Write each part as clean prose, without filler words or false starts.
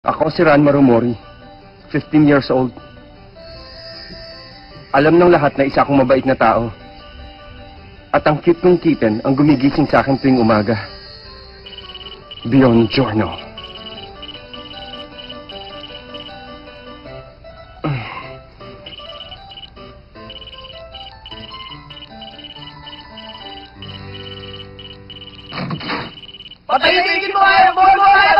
Ako si Ran Marumori, 15 years old. Alam ng lahat na isa akong mabait na tao. At ang cute kong kitten ang gumigising sa akin tuwing umaga. Beyond Giorno. Patahimik mo kaya! Phone mo kaya!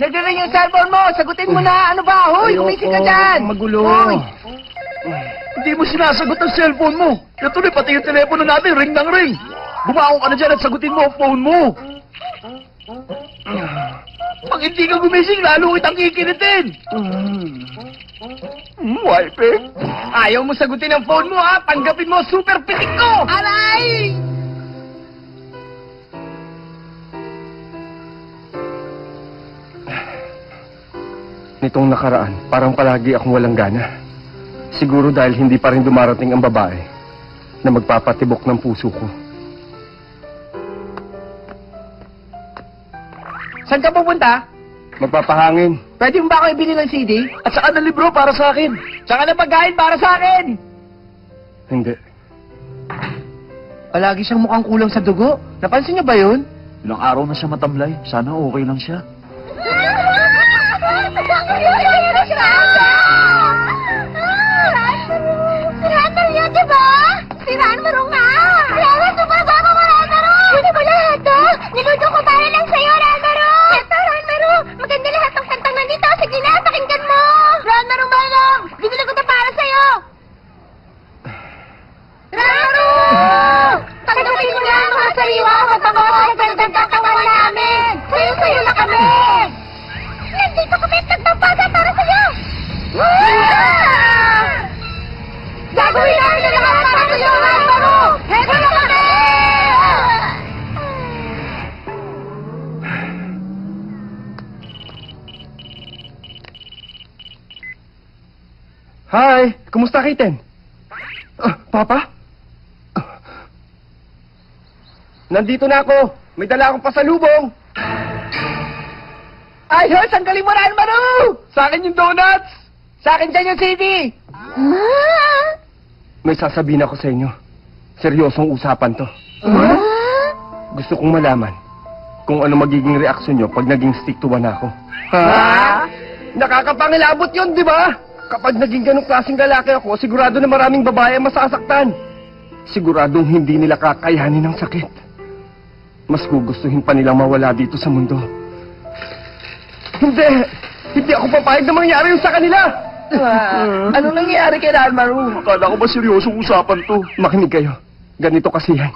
Nagdaring yung cellphone mo! Sagutin mo na! Ano ba? Hoy! Kumising ka dyan! Magulo. Hoy! Hindi mo sinasagot ang cellphone mo. Natuloy pati yung telepono natin, ring ng ring. Bumangon ka na dyan at sagutin mo ang phone mo. Pag hindi ka gumising, lalo kitang kikinitin. Wife. Ayaw mo sagutin ang phone mo, ha? Tanggapin mo, super pitik ko! Aray! Nitong nakaraan, parang palagi akong walang gana. Siguro dahil hindi pa rin dumarating ang babae na magpapatibok ng puso ko. Saan ka pupunta? Magpapahangin. Pwede mo ba ako ibili ng CD? At saka ng libro para sa akin. Tsaka ng pagkain para sa akin! Hindi. Palagi siyang mukhang kulang sa dugo. Napansin niyo ba yun? Ilang araw na siya matamlay. Sana okay lang siya. Sirahan niya, di ba? Sirahan mo nga! Clara, sumaba ka mo, Ranmaro! Hindi mo lahat, ha? Niluto ko para lang sa'yo, Ranmaro! Eto, Ranmaro! Maganda lahat ng kantang nandito. Sige na, pakinggan mo! Ranmaro, Manong! Binili ko ito para sa'yo! Ranmaro! Tanggapin mo na ang mga sariwa mabango at gandang katawan namin! Sayo-sayo na kami! Nandito kami at nagtapada para sa'yo! Gagawin namin na lahat para sa'yo, Ranmaro! Heto na kami! Hi! Kumusta, kitten? Papa? Nandito na ako. May dala akong pasalubong. Ayos! Ang galing mo, Ranmaro! Sa akin yung donuts! Sa akin dyan yung CD! May sasabihin ako sa inyo. Seryosong usapan to. Gusto kong malaman kung ano magiging reaksyon nyo pag naging stick to one ako. Ha? Nakakapangilabot yun, di ba? Kapag naging ganong klaseng lalaki ako, sigurado na maraming babae ang masasaktan. Siguradong hindi nila kakayanin ng sakit. Mas gugustuhin pa nilang mawala dito sa mundo. Hindi ako papayag na mangyari yun sa kanila. Anong nangyayari kay Ranmaro? Akala ko ba seryosong usapan to? Makinig kayo. Ganito kasi yan.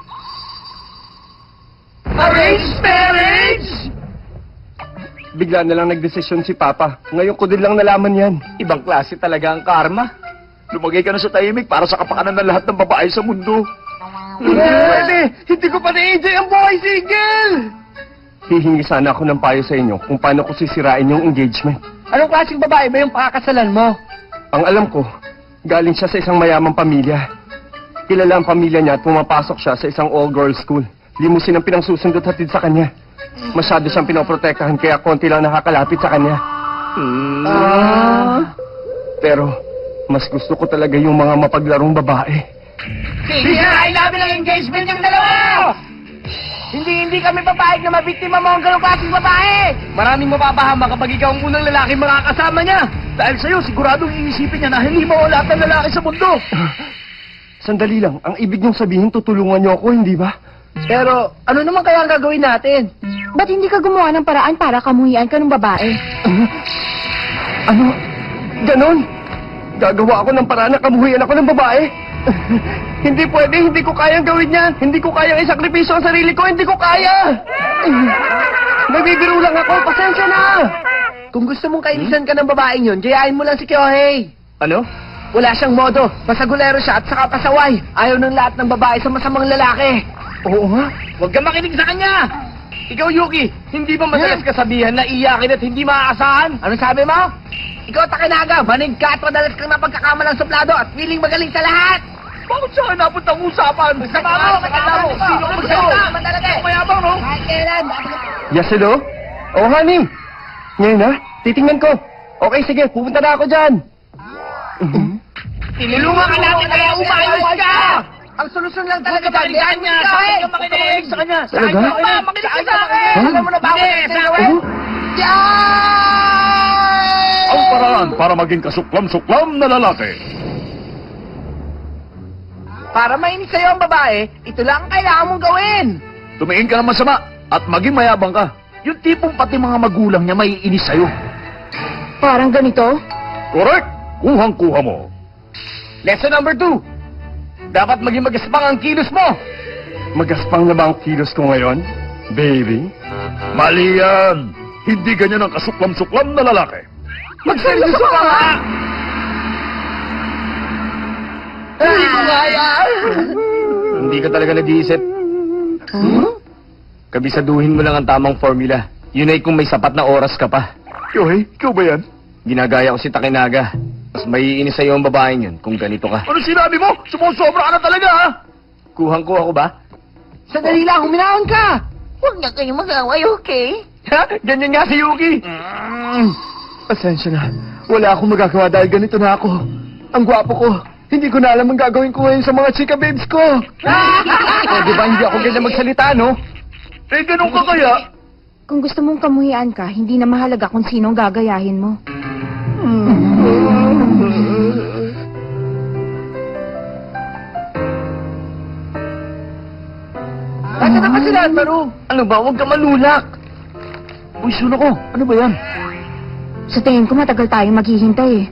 Arranged marriage! Bigla na lang nagdesisyon si Papa. Ngayon ko din lang nalaman yan. Ibang klase talaga ang karma. Lumagay ka na sa tahimik para sa kapakanan ng lahat ng babae sa mundo. Pwede! Hindi ko pa na-enjoy ang buhay single! Hihingi sana ako ng payo sa inyo kung paano ko sisirain yung engagement. Anong klaseng babae ba yung pakakasalan mo? Ang alam ko, galing siya sa isang mayamang pamilya. Kilala ang pamilya niya at pumapasok siya sa isang all-girls school. Limusin ang pinangsusundot hatid sa kanya. Masyado siyang pinoprotektahan kaya konti lang nakakalapit sa kanya. Pero, mas gusto ko talaga yung mga mapaglarong babae. Sige na! Namin ang engagement yung dalawa! Hindi kami papayag na mabiktima mo ang ganong klaseng babae! Maraming mapapahama kapag ikaw ang unang lalaki makakasama niya. Dahil sa'yo, siguradong iisipin niya na hindi mo lahat ng lalaki sa mundo. Sandali lang, ang ibig niyong sabihin tutulungan niyo ako, hindi ba? Pero, ano naman kaya ang gagawin natin? Ba't hindi ka gumawa ng paraan para kamuhian ka ng babae? Ano? Ganon? Gagawa ako ng paraan na kamuhian ako ng babae? Hindi pwede, hindi ko kayang gawin yan. Hindi ko kayang isakripisyo ang sarili ko, hindi ko kaya. Nagbibiro lang ako, pasensya na. Kung gusto mong kainisan ka ng babaeng yun, gayahin mo lang si Kyohei. Ano? Wala siyang modo. Pasagulero siya at saka pasaway. Ayaw ng lahat ng babae sa masamang lalaki. Oo nga. Huwag kang makinig sa kanya! Ikaw, Yuki, hindi ba madalas kasabihan na iyakin at hindi maaasahan? Ano sabi mo? Ikaw, Takinaga, manig ka at madalas kang napagkakamalang suplado at feeling magaling sa lahat! Bakit saan napunta ang usapan? Sama mo! Sino ka magsalita? Mayabang, no? Kahit kailan. Yes, hello? Oh, honey. Ngayon na? Titingnan ko. Okay, sige. Pupunta na ako dyan. Tinulungan ka natin kaya umayos ka! Ang solusyon lang talaga balikan niya! Sa akin yung makinig! Sa kanya! Sa Talaga? akin ba? Makinig ka sa akin! Alam mo na ba ako sa gawin? Ang paraan para maging kasuklam-suklam na lalaki. Para mainis sa'yo ang babae, ito lang ang kailangan mong gawin! Tumingin ka ng masama at maging mayabang ka. Yung tipong pati mga magulang niya maiinis sa'yo. Parang ganito? Correct! Kuhang-kuha mo. Lesson number 2. Dapat maging magaspang ang kilos mo! Magaspang na ba ang kilos ko ngayon? Baby? Mali yan! Hindi ganyan ang kasuklam-suklam na lalaki. Magseryoso ka nga! Hindi ko kaya! Hindi ka talaga nag-iisip. Kabisaduhin mo lang ang tamang formula. Yun ay kung may sapat na oras ka pa. Yohei, ikaw ba yan? Ginagaya ko si Takinaga. Mas maiinis sa'yo ang babaeng yun kung ganito ka. Ano sinabi mo? Sumusobra ka na talaga, ha? Kuhang-kuha ko ba? Sandali lang, huminahon ka! Huwag na kayong mag-away, okay? Ha? Ganyan nga si Yuki. Pasensya na. Wala akong magagawa dahil ganito na ako. Ang gwapo ko. Hindi ko na alam ang gagawin ko ngayon sa mga chika babes ko. Di ba hindi ako ganyan magsalita, no? Eh, ganun ka kaya? Kung gusto mong kamuhian ka, hindi na mahalaga kung sino ang gagayahin mo. Nasaan na ba sila, Taro? Ano ba? Huwag ka manulak. Uy, suno ko. Ano ba yan? Sa tingin ko matagal tayong maghihintay eh.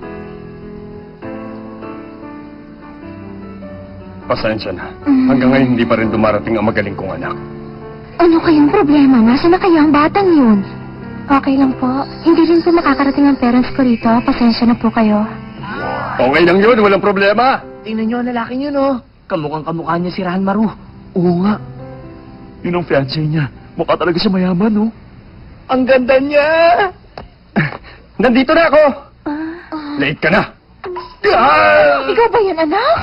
Pasensya na. Hanggang ngayon hindi pa rin dumarating ang magaling kong anak. Ano kayong problema? Nasaan na kaya ang batang yun? Okay lang po. Hindi rin po makakarating ang parents ko rito. Pasensya na po kayo. Okay lang yun. Walang problema. Tingnan niyo ang lalaking yun, oh. Kamukhang kamukha niya si Ranmaru. Oo nga. Yun ang fiancé niya. Mukha talaga siya mayaman, no? Ang ganda niya! Nandito na ako. Late ka na. Ikaw ba yan, anak?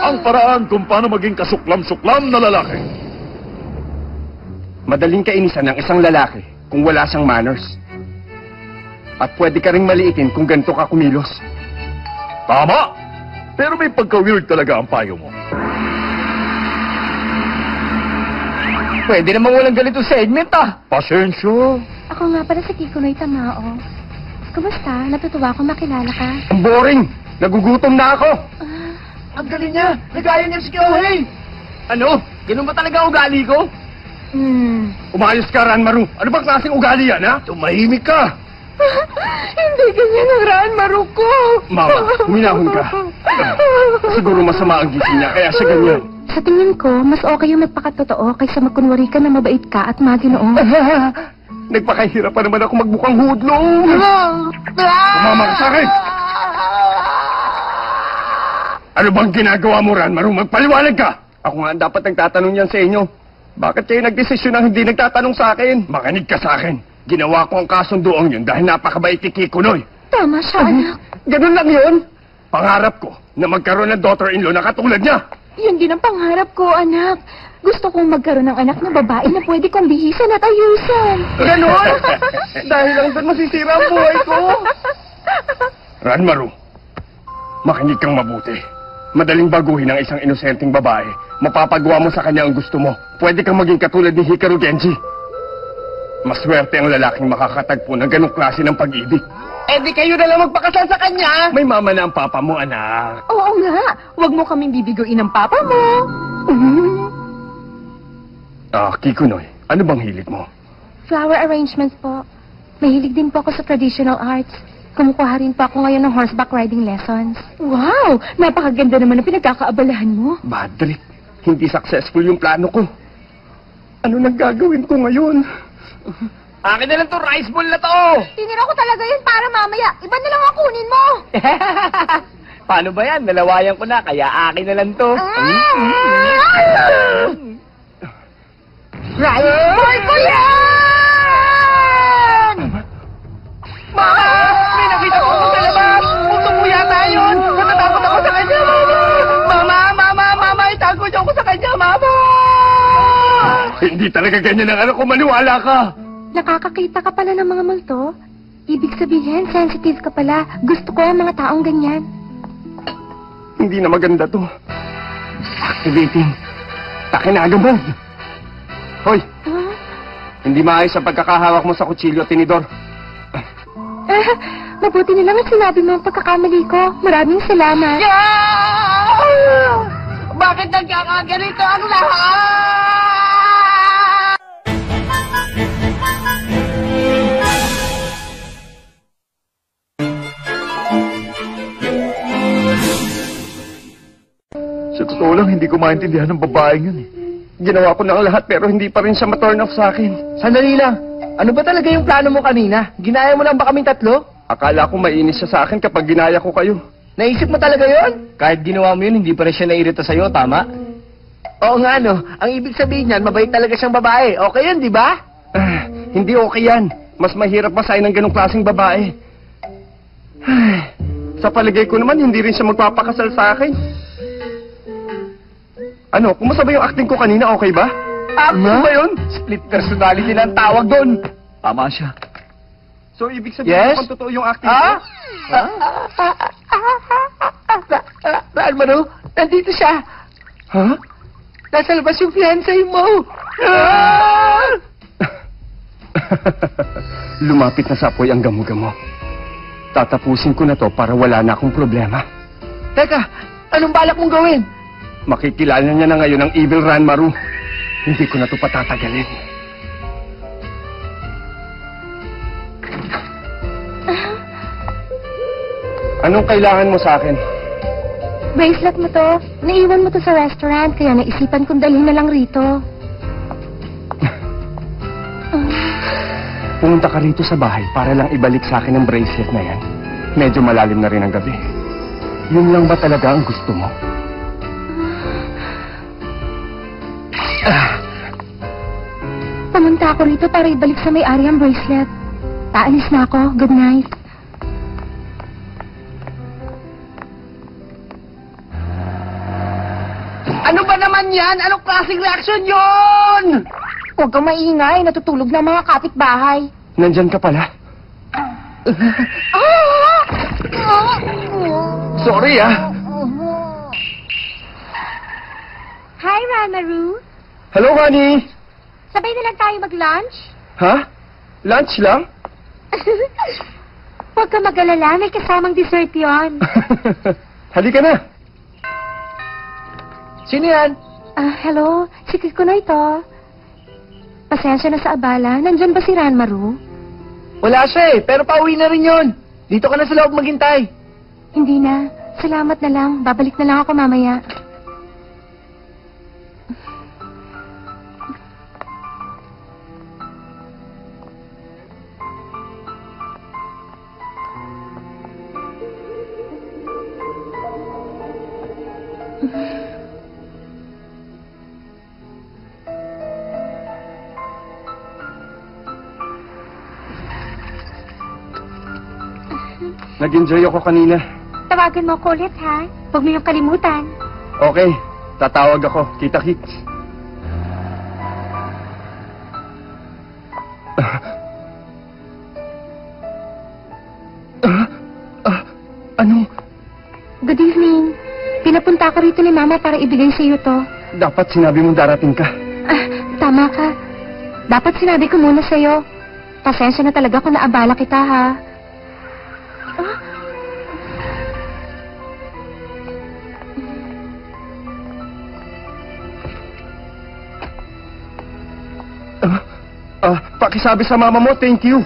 Ang paraan kung paano maging kasuklam-suklam na lalaki. Madaling kainisan ng isang lalaki kung wala siyang manners. At pwede ka ring maliitin kung ganito ka kumilos. Tama! Pero may pagka-weird talaga ang payo mo. Pwede namang walang ganito segment, ah. Pasensya. Ako nga pala si Kikonoy Tamao. Kumusta? Natutuwa ko makilala ka. Ang boring. Nagugutom na ako. Ang galing niya! Nagaya niya si Kyohei! Ano? Ganun ba talaga ugali ko? Umayos ka, Ranmaru. Ano bang klaseng ugali yan, ha? Tumahimik ka. Hindi ganyan ang Ranmaru ko. Mama, huminahon ka. Siguro masama ang gising niya, kaya siya ganyan. Sa tingin ko, mas okay yung magpakatotoo kaysa magkunwari ka na mabait ka at maginoong. Nagpakahirap pa naman ako magbukang hudlong. Tumama ka sa akin. Ano bang ginagawa mo, Ranmaru? Magpaliwanag ka! Ako nga ang dapat nagtatanong yan sa inyo. Bakit kayo nagdesisyon na hindi nagtatanong sa akin? Makinig ka sa akin. Ginawa ko ang kasunduang yun dahil napakabait ni Kikunoy. Tama siya, anak. Ganun lang yun. Pangarap ko na magkaroon ng daughter-in-law na katulad niya. Yun din ang pangarap ko, anak. Gusto kong magkaroon ng anak na babae na pwede kong bihisan at ayusan. Ganon? Dahil lang doon masisira ang buhay ko. Ranmaru, makinig kang mabuti. Madaling baguhin ang isang inosenteng babae. Mapapagawa mo sa kanya ang gusto mo. Pwede kang maging katulad ni Hikaru Genji. Maswerte ang lalaking makakatagpo ng ganong klase ng pag-ibig. Eh di kayo na lang magpakasal sa kanya! May mama na ang papa mo, anak. Oo nga. Huwag mo kaming bibiguin ng papa mo. Kikunoy, ano bang hilig mo? Flower arrangements po. Mahilig din po ako sa traditional arts. Kumukuha rin po ako ngayon ng horseback riding lessons. Wow! Napakaganda naman ang pinagkakaabalahan mo. Bad trip. Hindi successful yung plano ko. Ano nang gagawin ko ngayon? Akin na lang to rice ball na to! Tinira ko talaga yun para mamaya. Iba na lang ang kunin mo. Paano ba yan? Nalawayan ko na, kaya akin na lang to. Rice ball ko yan! Mama! May nakita ko sa labas! Puto mo yata yun! Natatakot Hindi talaga ganyan ang anak ko, maniwala ka. Nakakakita ka pala ng mga multo? Ibig sabihin, sensitive ka pala. Gusto ko ang mga taong ganyan. Hindi na maganda to. Activating. Takinaga mode. Hoy, Huh? hindi maayos ang pagkakahawak mo sa kutsilyo at tinidor. Mabuti na lang ang sinabi mo ang pagkakamali ko. Maraming salamat. Bakit nagkakaganito ang lahat? Sa totoo lang, hindi ko maintindihan ng babaeng yun eh. Ginawa ko na ang lahat pero hindi pa rin siya ma-turn off sa akin. Sandali lang. Ano ba talaga yung plano mo kanina? Ginaya mo lang ba kaming tatlo? Akala ko mainis siya sa akin kapag ginaya ko kayo. Naisip mo talaga yon? Kahit ginawa mo yun, hindi pa rin siya nairita sa'yo, tama? Oo nga, no. Ang ibig sabihin niyan, mabait talaga siyang babae. Okay yun, di ba? Hindi okay yan. Mas mahirap masayin ng ganong klaseng babae. Sa palagay ko naman, hindi rin siya magpapakasal sa akin. Ano, kumusta ba yung acting ko kanina? Okay ba? Ano ba yun? Split personality lang tawag doon. Tama siya. So, ibig sabihin Yes? kung totoo yung acting ko? Alvaro, nandito siya. Ha? Nasa labas yung fiancé mo. Lumapit na sa apoy ang gamo-gamo. Tatapusin ko na to para wala na akong problema. Teka, anong balak mong gawin? Makikilala niya na ngayon ang evil Ranmaru. Hindi ko na to patatagalin. Anong kailangan mo sa akin? Bracelet mo to. Naiwan mo to sa restaurant, kaya naisipan kong dalhin na lang rito. Pumunta ka rito sa bahay para lang ibalik sa akin ang bracelet na yan. Medyo malalim na rin ang gabi. Yun lang ba talaga ang gusto mo? Pumunta ako rito para ibalik sa may-ari ang bracelet. Paalis na ako. Good night. Ano ba naman yan? Anong klaseng reaksyon yun? Huwag kang maingay. Natutulog na ang mga kapitbahay. Nandyan ka pala. Sorry ah. Hi, Ranmaru. Hello, honey. Sabay na lang tayo mag-lunch? Ha? Lunch lang? Huwag ka mag-alala. May kasamang dessert yon. Halika na. Sino yan? Hello. Si Kiko na ito. Pasensya na sa abala. Nandyan ba si Ranmaru? Wala siya eh, pero pauwi na rin yun. Dito ka na sa loob maghintay. Hindi na. Salamat na lang. Babalik na lang ako mamaya. Nag-enjoy ako kanina. Tawagan mo ko ulit, ha? Huwag mo yung kalimutan. Okay, tatawag ako. Kita-kits. Anong... Good evening. Pinapunta ko rito ni Mama para ibigay sa iyo to. Dapat sinabi mong darating ka. Tama ka. Dapat sinabi ko muna sa iyo. Pasensya na talaga kung naabala kita, ha? Pakisabi sa mama mo, thank you.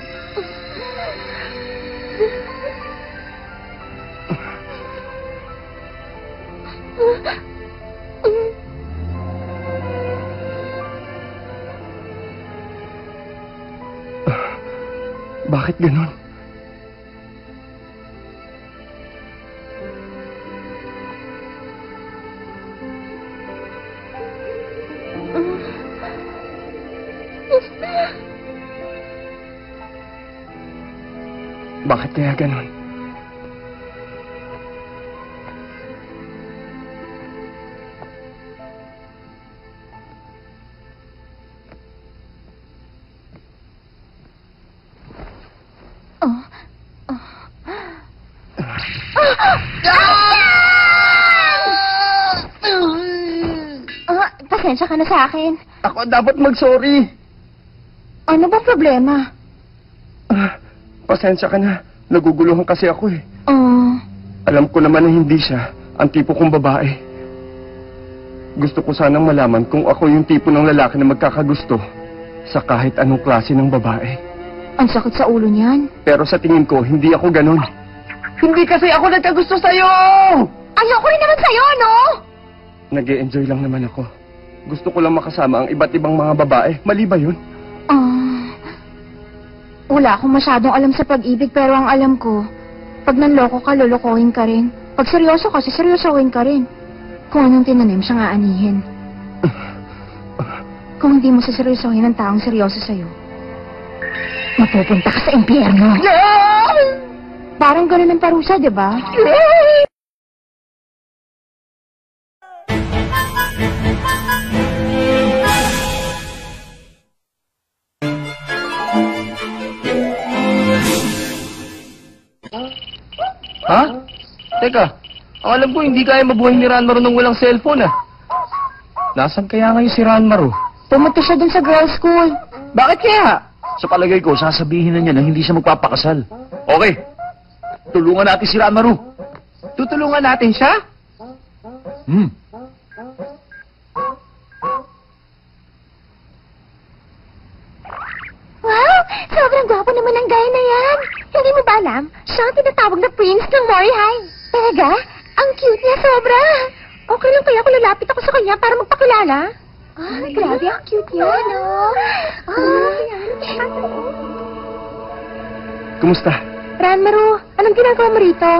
Bakit ganun? Bakit kaya ganun? Pasensya ka na sa akin. Ako dapat mag-sorry. Ano ba problema? Pasensya ka na. Naguguluhan kasi ako eh. Oh, Alam ko naman na hindi siya ang tipo kong babae. Gusto ko sanang malaman kung ako yung tipo ng lalaki na magkakagusto sa kahit anong klase ng babae. ang sakit sa ulo niyan. Pero sa tingin ko, hindi ako ganun. Hindi kasi ako nagkagusto sa'yo! Ayoko rin naman sa'yo, no? Nag-e-enjoy lang naman ako. Gusto ko lang makasama ang iba't ibang mga babae. Mali ba yun? Wala akong masyadong alam sa pag-ibig, pero ang alam ko, pag nanloko ka, lolokohin ka rin. Pag seryoso ka, siseryosohin ka rin. Kung anong tinanim siya nga anihin. Kung hindi mo siseryosohin ang taong seryoso sa'yo, mapupunta ka sa impyerno. Parang ganun ang parusa, di ba? Ha? Teka, ang alam ko hindi kaya mabuhay ni Ranmaro nung walang cellphone ah. Nasaan kaya ngayon si Ranmaro? Pumunta siya dun sa girls' school. Bakit kaya? Sa palagay ko, sasabihin na niya na hindi siya magpapakasal. Okay, tulungan natin si Ranmaro. Tutulungan natin siya? Wow! Sobrang gwapo naman ang guy na yan. Hindi mo ba alam? Siya ang tinatawag na prince ng Mori High. Talaga? Ang cute niya sobra. Okay lang kaya kung lalapit ako sa kanya para magpakilala? Grabe, ang cute niya, no? Kumusta? Ranmaro, anong ginagawa mo rito?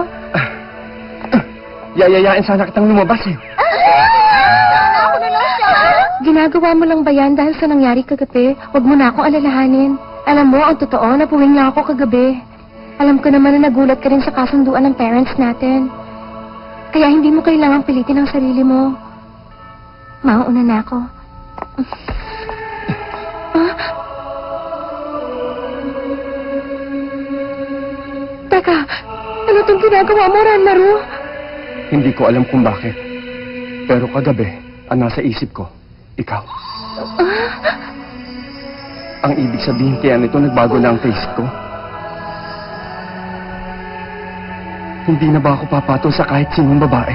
Yayayain sana kitang lumabas eh. Ako na lang siya. Ginagawa mo lang ba yan dahil sa nangyari kagabi? Huwag mo na akong alalahanin. Alam mo, ang totoo, napuwing lang ako kagabi. Alam ko naman na nagulat ka rin sa kasunduan ng parents natin. Kaya hindi mo kailangang pilitin ang sarili mo. Mauuna na ako. Teka, ano itong ginagawa mo, Ranmaro? Hindi ko alam kung bakit. Pero kagabi, ang nasa isip ko, ikaw. Ang ibig sabihin kaya nito, nagbago na ang taste ko. Hindi na ba ako papatol sa kahit sinong babae?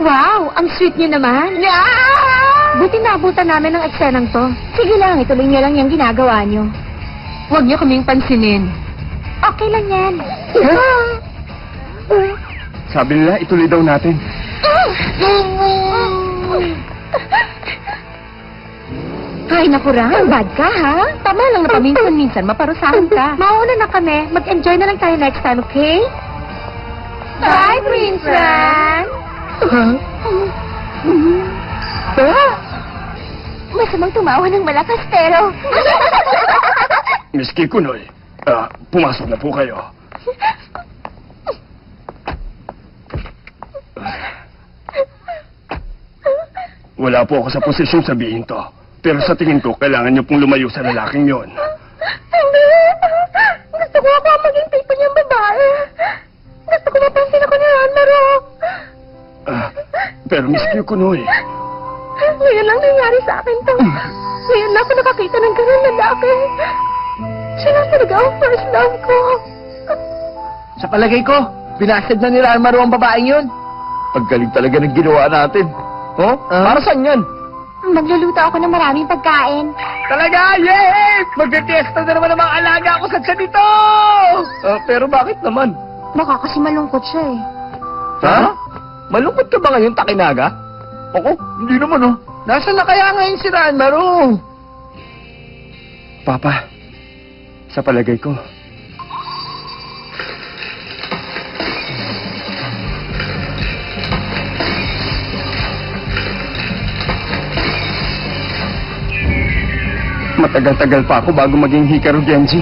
Wow, ang sweet niyo naman. Buti naabutan namin ang eksenang to. Sige lang, ituloy niyo lang yung ginagawa niyo. Huwag niyo kaming pansinin. Okay lang yan. Sabi nila, ituloy daw natin. Ay, naku Ram, bad ka ha? Tama lang na paminsan-minsan, maparusahan ka. Mauna na kami. Mag-enjoy na lang tayo next time, okay? Bye, Prince Ran! Masamang tumawa ng malakas, pero... Miss Kikunoy, pumasok na po kayo. Wala po ako sa posisyon sabihin to. Pero sa tingin ko, kailangan niyo pong lumayo sa lalaking yon. Hindi! Gusto ko ako maging tipo niyang babae. Gusto ko mapansin ako ni Ranmaro. Pero Miss Kikunoy, Ngayon lang nangyari sa akin to. Ngayon lang ako nakakita ng ganun lalaki. Siya lang talaga ang first love ko. Sa palagay ko, binasted na ni Ranmaro ang babaeng yun. Paggaling talaga ng ginawa natin. Oh? Para saan yan? Magluluto ako ng maraming pagkain. Talaga, yay! Magde-testa na naman ang mga alaga ko sa tiyan dito! pero bakit naman? Baka kasi malungkot siya eh. Ha? Malungkot ka ba ngayon, Takinaga? Ako? Hindi naman oh. Nasaan na kaya ngayon si Ranmaro? Papa, sa palagay ko, matagal-tagal pa ako bago maging Hikaru Genji.